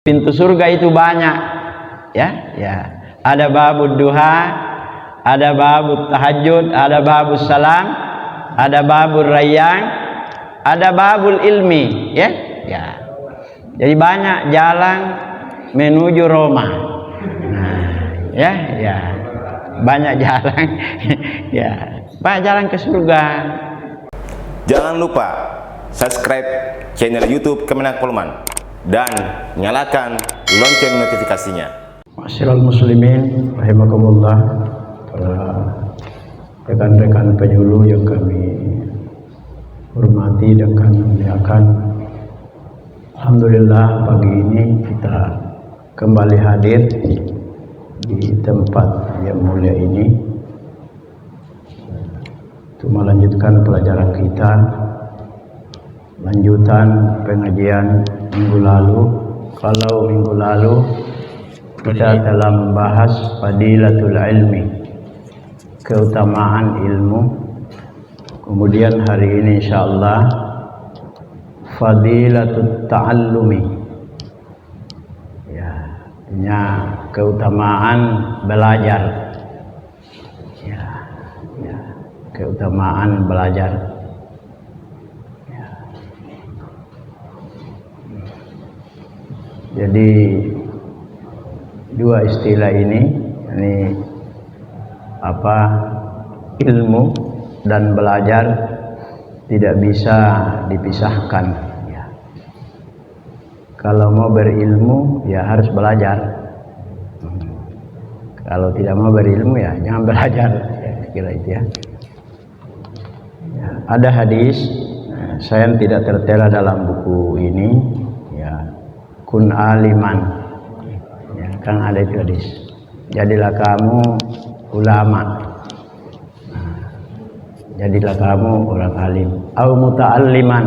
Pintu surga itu banyak, ya, ya. Ada babud duha, ada babut tahajud, ada babus salam, ada babur rayyan, ada babul ilmi, ya, ya. Jadi banyak jalan menuju Roma. Nah, ya, ya. Banyak jalan, ya. Banyak jalan ke surga. Jangan lupa subscribe channel YouTube Kemenak Polman dan nyalakan lonceng notifikasinya. Ma'asyiral muslimin rahimakumullah, para rekan-rekan penyuluh yang kami hormati dan kami muliakan. Alhamdulillah pagi ini kita kembali hadir di tempat yang mulia ini untuk melanjutkan pelajaran kita, lanjutan pengajian minggu lalu. Kalau minggu lalu kita telah membahas fadilatul ilmi, keutamaan ilmu. Kemudian hari ini insyaallah fadilatut ta'allumi, ya, artinya keutamaan belajar, ya, ya, keutamaan belajar. Jadi dua istilah ini apa, ilmu dan belajar tidak bisa dipisahkan, ya. Kalau mau berilmu ya harus belajar. Kalau tidak mau berilmu ya jangan belajar, ya, kira itu ya. Ya, ada hadis, saya tidak tertera dalam buku ini, ya, kun aliman, ya, kan ada itu hadis, jadilah kamu ulama, jadilah kamu orang alim, au muta'alliman,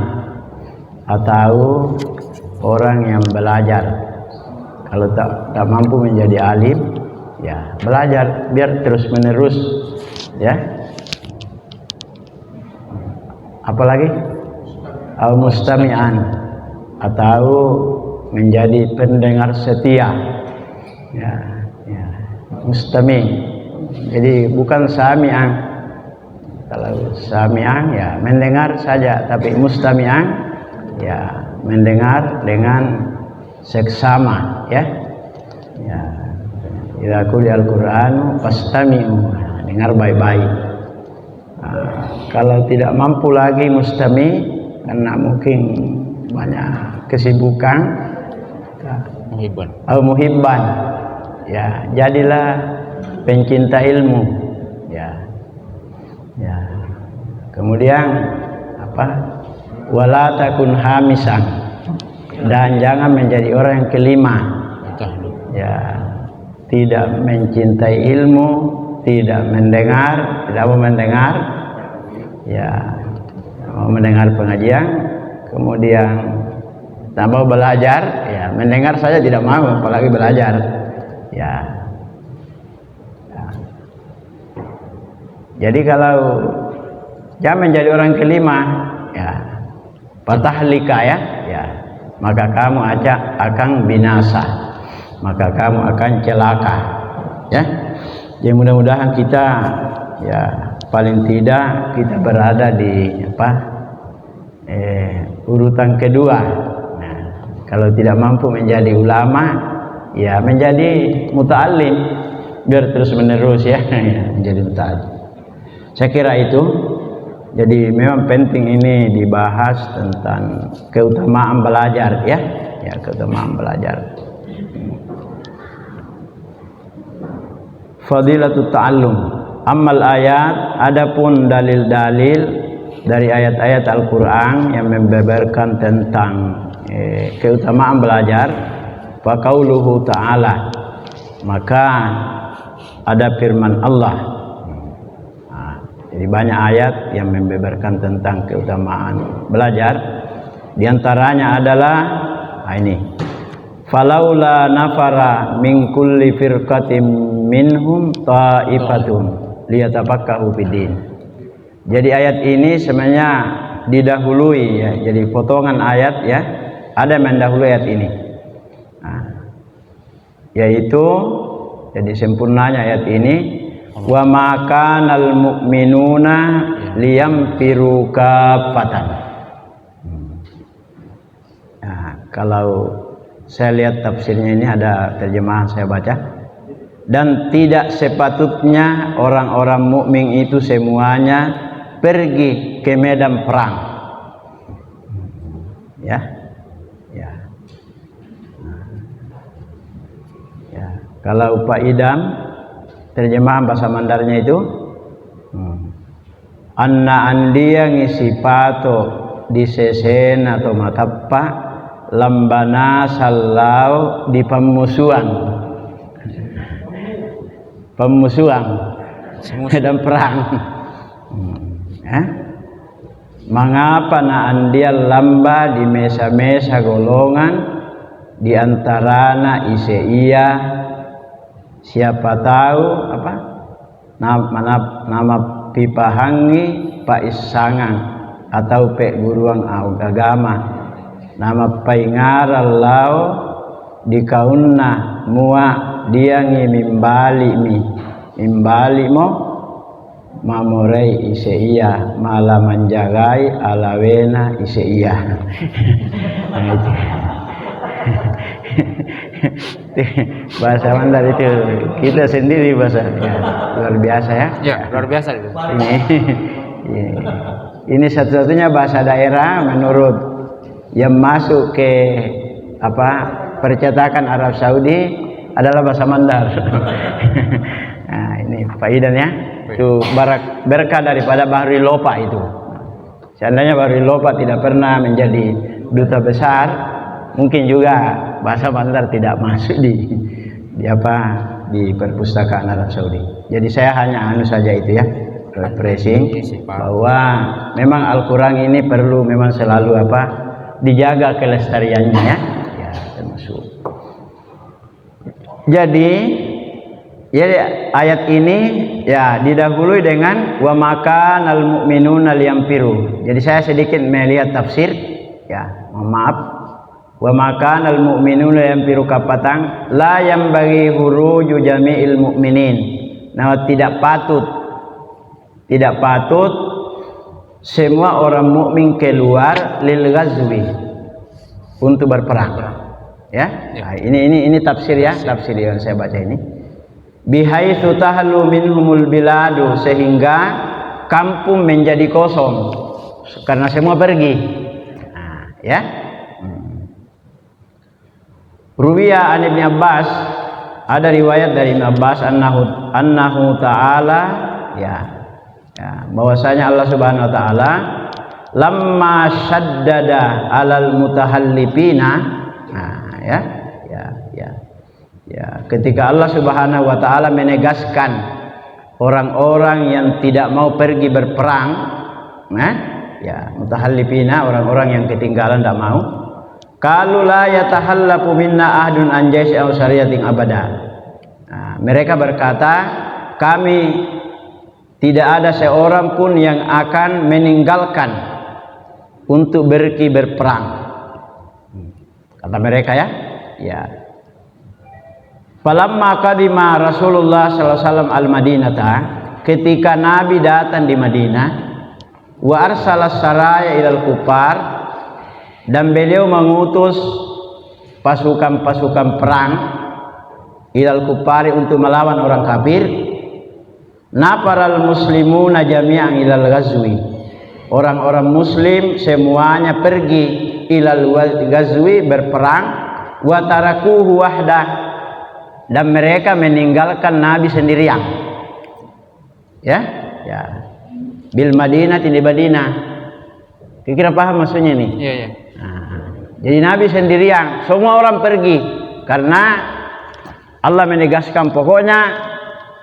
atau orang yang belajar. Kalau tak mampu menjadi alim, ya belajar biar terus menerus, ya. Apalagi au mustami'an, atau menjadi pendengar setia, ya, ya. Mustami, jadi bukan sami'an. Kalau sami'an ya mendengar saja, tapi mustami'an ya mendengar dengan seksama, ya, ya. Idza quri'al Qur'anu fastami'u, dengar baik-baik. Kalau tidak mampu lagi mustami karena mungkin banyak kesibukan, muhibban, ya, jadilah pencinta ilmu, ya, ya. Kemudian apa, wala takun hamisan, dan jangan menjadi orang yang kelima, ya, tidak mencintai ilmu, tidak mendengar, tidak mau mendengar, ya, mau mendengar pengajian, kemudian tak mau belajar, ya, mendengar saja tidak mau, apalagi belajar, ya. Ya. Jadi kalau jangan menjadi orang kelima, ya, patahlika, ya, ya, maka kamu akan binasa, maka kamu akan celaka, ya. Jadi mudah-mudahan kita, ya, paling tidak kita berada di apa, urutan kedua. Nah, kalau tidak mampu menjadi ulama, ya menjadi muta'allim biar terus menerus, ya, menjadi muta'allim. Saya kira itu. Jadi memang penting ini dibahas tentang keutamaan belajar, ya, ya, keutamaan belajar. Fadilatut ta'allum. Ammal ayat, adapun dalil-dalil dari ayat-ayat Al-Qur'an yang membeberkan tentang keutamaan belajar, fa qauluhu ta'ala, maka ada firman Allah. Jadi banyak ayat yang membeberkan tentang keutamaan belajar. Di antaranya adalah ini, falaula nafara min kulli firqatin minhum ta'ifatun liyatafaqahu fiddin. Jadi ayat ini sebenarnya didahului, ya, jadi potongan ayat, ya, ada mendahului ayat ini. Nah, yaitu jadi sempurnanya ayat ini, wa ma kanal mu'minuna liyamfiru kaffatan. Nah, kalau saya lihat tafsirnya ini ada terjemahan saya baca, dan tidak sepatutnya orang-orang mukmin itu semuanya pergi ke medan perang. Ya. Ya. Ya, kalau Pak Idam terjemahan bahasa Mandarnya itu anna andia ngisi pato di sesen atau matappa lambana sallau di pemusuhan medan perang. Mengapa na andia lamba di mesa-mesa golongan di antarana ise iya siapa tahu apa nama pipahangi pa isangang atau pe guruang agama nama paingaral lao di kaunna mua diangi mimbali mo mamorei ise iya malah menjagai alawena ise iya. Bahasa Mandar itu kita sendiri bahasa ya, luar biasa ya. Ya, luar biasa itu. Ini satu-satunya bahasa daerah menurut yang masuk ke apa percetakan Arab Saudi adalah bahasa Mandar. Nah, ini faidan ya. Itu berkah daripada Bahri Lopa itu. Seandainya Bahri Lopa tidak pernah menjadi duta besar, mungkin juga bahasa Mandar tidak masuk di perpustakaan Arab Saudi. Jadi saya hanya saja itu ya, refreshing bahwa memang Al-Quran ini perlu memang selalu dijaga kelestariannya ya, termasuk. Jadi ayat ini ya didahului dengan wa makanal mu'minuna liyamfiru. Jadi saya sedikit melihat tafsir ya, mohon maaf. Wa makanal mu'minuna liyamfiru kaffatan la yambaghi huruju jami'il mu'minin. Nah, tidak patut semua orang mukmin keluar lil ghazwi untuk berperang. Ya. Nah, ini tafsir ya, tafsir yang saya baca ini. Bihaitsu tahlu minhumul biladu, sehingga kampung menjadi kosong karena semua pergi. Nah, ya. Ruwiya an Ibnu Abbas, ada riwayat dari Ibnu Abbas annahu ta'ala ya, bahwasanya Allah Subhanahu wa taala lamma syaddada alal mutahallifina. Nah, ya, ketika Allah Subhanahu wa taala menegaskan orang-orang yang tidak mau pergi berperang, mutahallifina, orang-orang yang ketinggalan tidak mau. Qalu la yatahallafu minna ahdun an jaish aw syariatin abada. Nah, mereka berkata, kami tidak ada seorang pun yang akan meninggalkan untuk pergi berperang. Kata mereka ya. Falamma qadima Rasulullah sallallahu alaihi wasallam al-Madinata, ketika Nabi datang di Madinah, wa arsala saraya ilal kufar, dan beliau mengutus pasukan-pasukan perang ilal kufari untuk melawan orang kafir. Nafaral muslimuna jami'an ilal ghazwi, orang-orang muslim semuanya pergi ilal ghazwi berperang, wa tarakuhu wahdah, dan mereka meninggalkan Nabi sendirian. Ya. Bil Madinah, di Madinah. Kira-kira paham maksudnya nih? Iya. Jadi Nabi sendirian, semua orang pergi karena Allah menegaskan pokoknya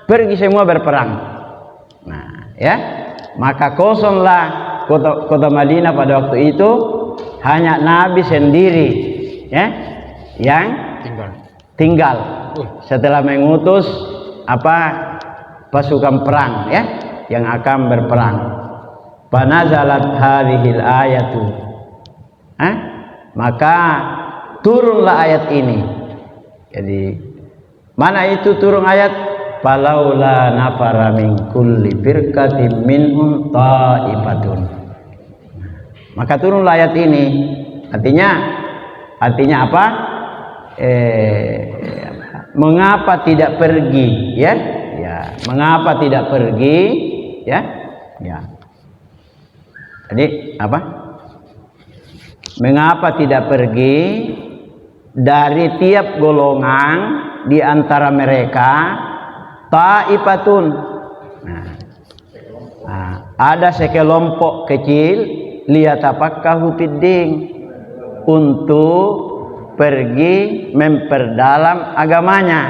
pergi semua berperang. Nah, ya, maka kosonglah kota Madinah pada waktu itu, hanya Nabi sendiri ya yang tinggal setelah mengutus pasukan perang ya yang akan berperang. Panazalat hadhil ayatu, maka turunlah ayat ini. Jadi Mana itu turun ayat? Falaula nafara min kulli firqatin minhum ta'ifatun. Maka turunlah ayat ini. Artinya apa? Mengapa tidak pergi, ya? Ya, mengapa tidak pergi, ya? Ya. Jadi apa? Mengapa tidak pergi dari tiap golongan di antara mereka ta'ifatun. Ada sekelompok kecil liyatafaqahu fiddin, untuk pergi memperdalam agamanya.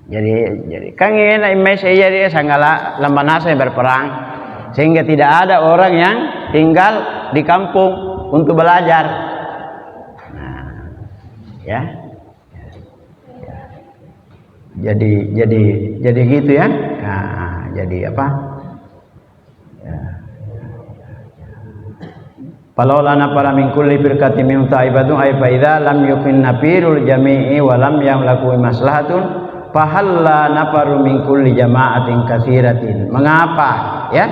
Jadi kan ini Indonesia jadi sanggala lambanasa yang berperang, sehingga tidak ada orang yang tinggal di kampung untuk belajar. Ya. Jadi gitu ya. Nah, jadi apa? Ya. Falaula nafara min kulli firqatin minhum ta'ifatun ay fa idza lam yakun nafirul jami'i wa lam yamlaku maslahatun fahalla nafaru min kulli jama'atin katsiratin. Mengapa ya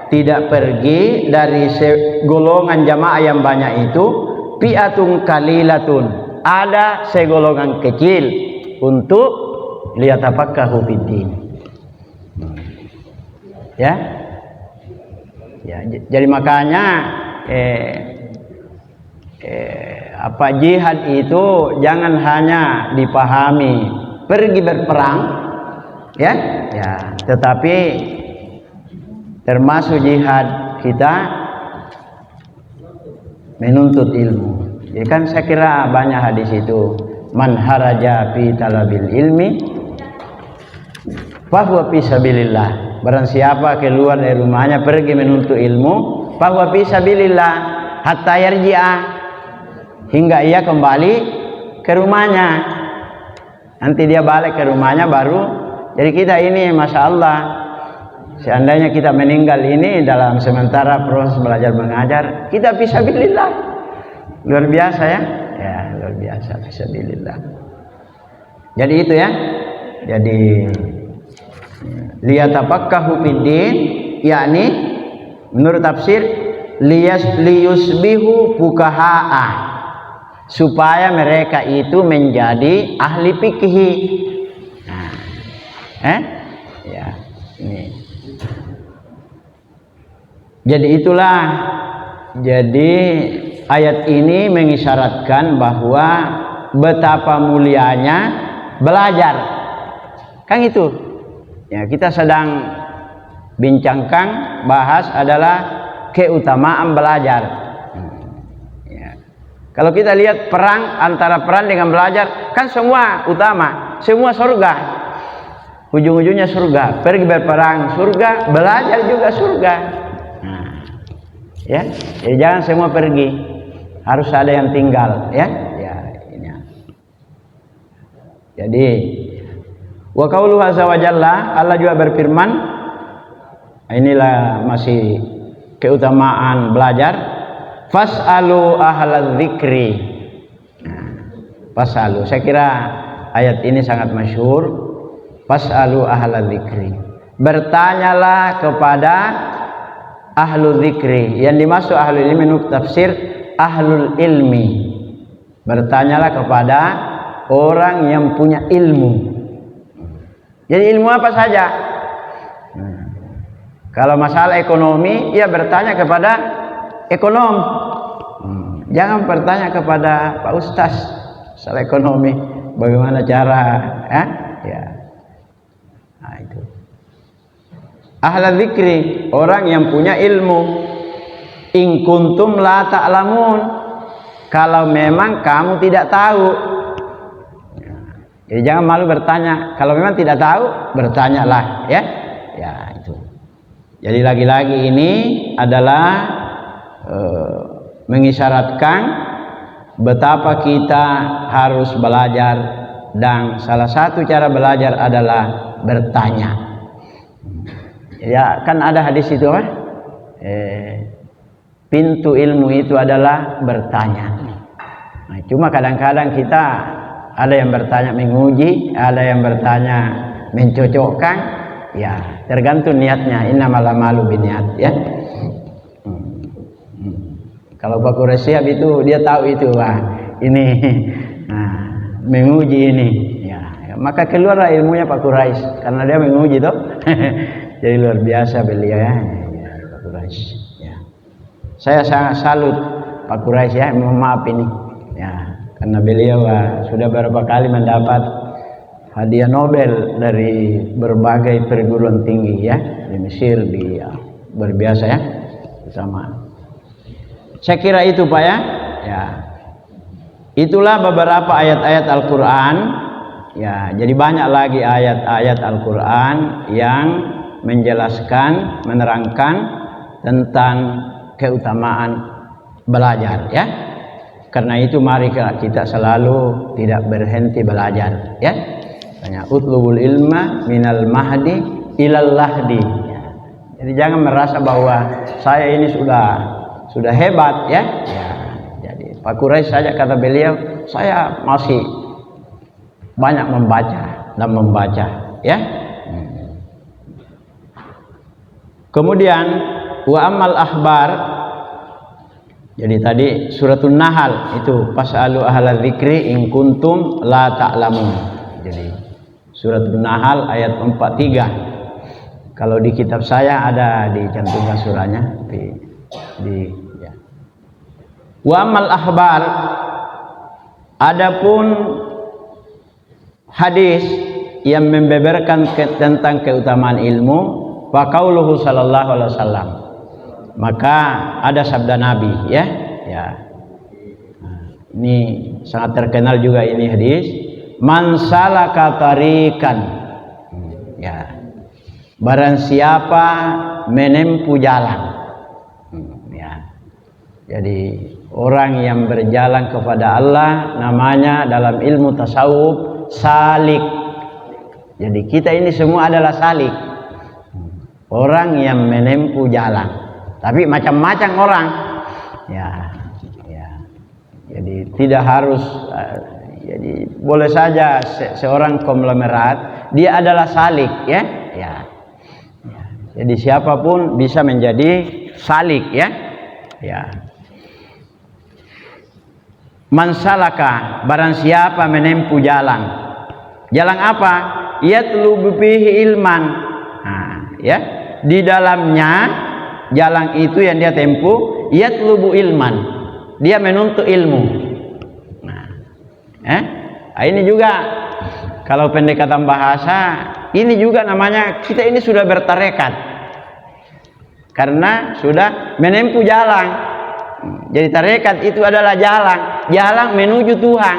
tidak pergi dari golongan jamaah yang banyak itu? Fi'atun qalilatun, ada segolongan kecil untuk liyatafaqahu fiddin. Ya. Ya, jadi makanya jihad itu jangan hanya dipahami pergi berperang, ya, ya, tetapi termasuk jihad kita menuntut ilmu. Jadi kan saya kira banyak hadis itu, man haraja fi talabil ilmi fahuwa fi sabilillah. Barang siapa keluar dari rumahnya pergi menuntut ilmu, fahuwa fi sabilillah hatta yarji'a, hingga ia kembali ke rumahnya. Nanti dia balik ke rumahnya baru. Jadi kita ini masya Allah, seandainya kita meninggal ini dalam sementara proses belajar mengajar, kita fi sabilillah. Luar biasa ya. Ya, luar biasa fi sabilillah. Jadi itu ya. Jadi liyatafaqahu fiddin, yakni menurut tafsir liyusbihu fuqahaa, supaya mereka itu menjadi ahli fikih. Ya, ini. Jadi itulah, jadi ayat ini mengisyaratkan bahwa betapa mulianya belajar. Kan itu. Ya, kita sedang bincangkan, bahas adalah keutamaan belajar. Ya. Kalau kita lihat perang, antara perang dengan belajar, kan semua utama, semua surga. Ujung-ujungnya surga. Pergi berperang surga, belajar juga surga. Nah, ya, jadi jangan semua pergi, harus ada yang tinggal, ya. Ya, ini. Jadi wa qauluhu azza wa jalla, Allah juga berfirman, inilah masih keutamaan belajar, fas'alu ahlal dzikri. Fas'alu, saya kira ayat ini sangat masyhur. Fas'alu ahlal dzikri, bertanyalah kepada ahlul dzikri. Yang dimaksud ahlul ilmi menurut tafsir ahlul ilmi, bertanyalah kepada orang yang punya ilmu. Jadi ilmu apa saja. Kalau masalah ekonomi, ya bertanya kepada ekonom. Jangan bertanya kepada Pak Ustaz soal ekonomi, bagaimana cara, ya? Ya. Nah, itu. Ahlul dzikri, orang yang punya ilmu. In kuntum la ta'lamun, kalau memang kamu tidak tahu. Jadi jangan malu bertanya. Kalau memang tidak tahu, bertanyalah, ya. Ya, itu. Jadi lagi-lagi ini adalah mengisyaratkan betapa kita harus belajar, dan salah satu cara belajar adalah bertanya. Ya, kan ada hadis itu, pintu ilmu itu adalah bertanya. Nah, cuma kadang-kadang kita Ada yang bertanya menguji, ada yang bertanya mencocokkan, ya tergantung niatnya. Innamal a'malu binniyat, ya. Kalau Pak Quraisy siap itu dia tahu itu, wah ini menguji ini, ya. Maka keluarlah ilmunya Pak Quraisy karena dia menguji toh. Jadi luar biasa beliau, ya, Pak Quraisy. Ya. Saya sangat salut Pak Quraisy, ya, mohon maaf ini, ya, karena beliau sudah beberapa kali mendapat hadiah Nobel dari berbagai perguruan tinggi, ya, di Mesir, di berbiasa, ya, bersama. Saya kira itu Pak, ya. Ya. Itulah beberapa ayat-ayat Al-Qur'an, ya. Jadi banyak lagi ayat-ayat Al-Qur'an yang menjelaskan, menerangkan tentang keutamaan belajar, ya. Karena itu mari kita selalu tidak berhenti belajar, ya. Tanya utlubul ilma minal mahdi ilal lahdi, ya. Jadi jangan merasa bahwa saya ini sudah hebat, ya. Ya. Jadi Pak Quraisy saja kata beliau, saya masih banyak membaca, ya. Kemudian wa amal ahbar, jadi tadi suratul Nahl itu fasalu ahlal dzikri in kuntum la ta'lamun. Jadi suratul Nahl ayat 43. Kalau di kitab saya ada dicantumkan surahnya ya. Wa amal ahbar, adapun hadis yang membeberkan tentang keutamaan ilmu, fa qauluhu sallallahu alaihi wasallam, maka ada sabda Nabi, ya. Ya. Ini sangat terkenal juga ini hadis, man salaka tariqan, ya, barang siapa menempuh jalan, ya. Jadi orang yang berjalan kepada Allah namanya dalam ilmu tasawuf salik. Jadi kita ini semua adalah salik, orang yang menempuh jalan. Tapi macam-macam orang, ya, ya. Jadi tidak harus, jadi boleh saja seorang konglomerat dia adalah salik, ya, ya. Ya. Jadi siapapun bisa menjadi salik, ya, ya. Man salaka, barang siapa menempuh jalan. Jalan apa? Yatlubu fihi ilman. Nah, ya. Di dalamnya jalan itu yang dia tempuh, yatlubu ilman, dia menuntut ilmu. Nah, ini juga kalau pendekatan bahasa, ini juga namanya kita ini sudah bertarekat karena sudah menempuh jalan. Jadi tarekat itu adalah jalan menuju Tuhan.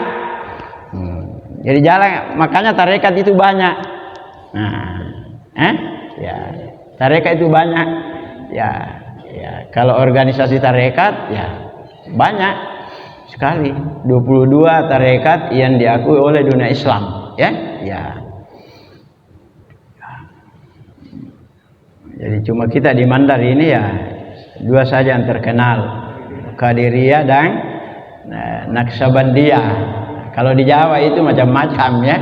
Jadi jalan, makanya tarekat itu banyak. Nah, ya, tarekat itu banyak. Ya, ya, kalau organisasi tarekat, ya banyak sekali, 22 tarekat yang diakui oleh dunia Islam, ya, ya. Jadi cuma kita di Mandar ini ya dua saja yang terkenal, Qadiriyah dan Naqsabandiyah. Kalau di Jawa itu macam-macam, ya.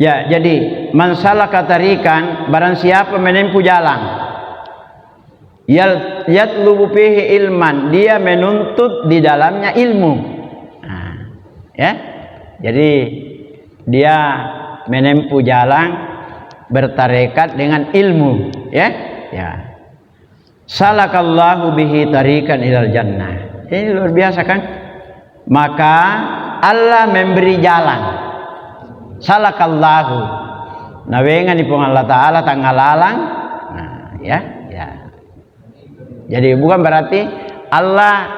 Ya, jadi man salaka tariqan, barang siapa menempuh jalan, yatlubu fihi ilman, dia menuntut di dalamnya ilmu. Nah, ya. Jadi dia menempuh jalan bertarekat dengan ilmu, ya. Ya. Salakallahu bihi tariqan ilal jannah. Ini luar biasa kan? Maka Allah memberi jalan. Salakallahu. Nawengan ipun Allah Ta'ala tanggalalang. Nah, ya, ya. Jadi bukan berarti Allah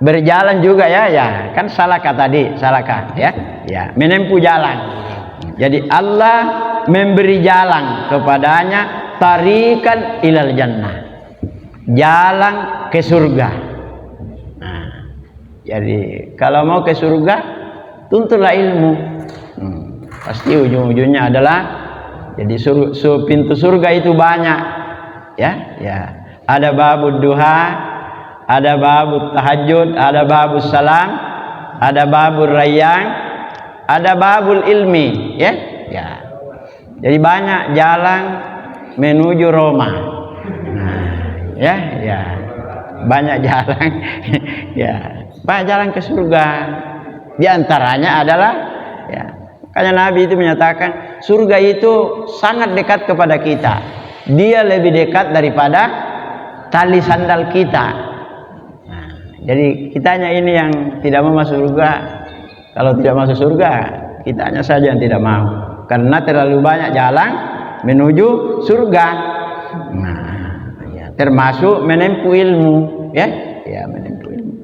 berjalan juga, ya, ya. Kan salaka tadi, salaka, ya. Ya, menempuh jalan. Jadi Allah memberi jalan kepadanya tariqan ilal jannah. Jalan ke surga. Nah, jadi kalau mau ke surga, tuntutlah ilmu. Pasti ujung-ujungnya adalah jadi pintu surga itu banyak, ya, ya. Ada babud duha, ada babut tahajud, ada babus salam, ada babur rayyan, ada babul ilmi, ya. Ya. Jadi banyak jalan menuju Roma. Nah, ya, ya. Banyak jalan. Ya, banyak jalan ke surga. Di antaranya adalah ya, makanya Nabi itu menyatakan surga itu sangat dekat kepada kita. Dia lebih dekat daripada tali sandal kita. Nah, jadi kitanya ini yang tidak mau masuk surga. Kalau tidak masuk surga, kitanya saja yang tidak mau. Karena terlalu banyak jalan menuju surga. Nah, ya, termasuk menempuh ilmu, ya, ya menempuh ilmu.